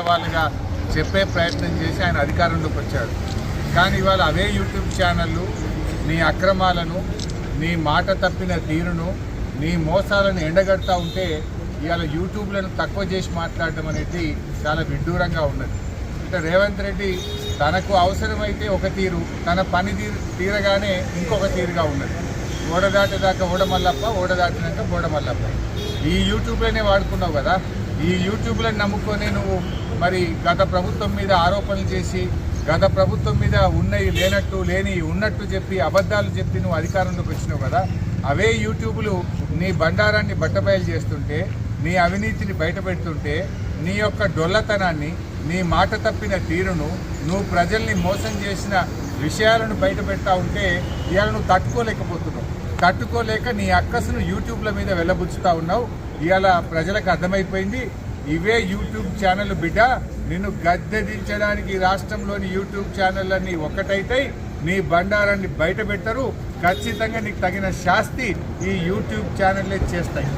వాళ్ళుగా చెప్పే ప్రయత్నం చేసి ఆయన అధికారంలోకి వచ్చాడు. కానీ ఇవాళ అవే యూట్యూబ్ ఛానళ్ళు నీ అక్రమాలను, నీ మాట తప్పిన తీరును, నీ మోసాలను ఎండగడతా ఉంటే ఇవాళ యూట్యూబ్లను తక్కువ చేసి మాట్లాడడం అనేది చాలా విడ్డూరంగా ఉన్నది. అంటే రేవంత్ రెడ్డి తనకు అవసరమైతే ఒక తీరు, తన పని తీరగానే ఇంకొక తీరుగా ఉన్నది. ఓడదాటేదాకా ఓడమల్లప్ప, ఓడదాటినాక బోడమల్లప్ప. ఈ యూట్యూబ్లోనే వాడుకున్నావు కదా. ఈ యూట్యూబ్లను నమ్ముకొని నువ్వు మరి గత ప్రభుత్వం మీద ఆరోపణలు చేసి, గత ప్రభుత్వం మీద ఉన్నవి లేనట్టు, లేని ఉన్నట్టు చెప్పి, అబద్ధాలు చెప్పి నువ్వు అధికారంలోకి వచ్చినావు కదా. అవే యూట్యూబ్లు నీ బండారాన్ని బట్టబయలు చేస్తుంటే, నీ అవినీతిని బయటపెడుతుంటే, నీ యొక్క డొల్లతనాన్ని, నీ మాట తప్పిన తీరును, నువ్వు ప్రజల్ని మోసం చేసిన విషయాలను బయటపెడతా ఉంటే ఇవాళ నువ్వు తట్టుకోలేకపోతున్నావు. తట్టుకోలేక నీ అక్కసును యూట్యూబ్ల మీద వెళ్ళబుచ్చుతా ఉన్నావు. ఇవాళ ప్రజలకు అర్థమైపోయింది, ఇవే యూట్యూబ్ ఛానల్ బిడ్డ నిన్ను గద్దెదించడానికి రాష్ట్రంలోని యూట్యూబ్ ఛానళ్ళన్నీ ఒక్కటైతే నీ బండారాన్ని బయట పెడతారు. ఖచ్చితంగా నీకు తగిన శాస్తి ఈ యూట్యూబ్ ఛానళ్ళే చేస్తాయి.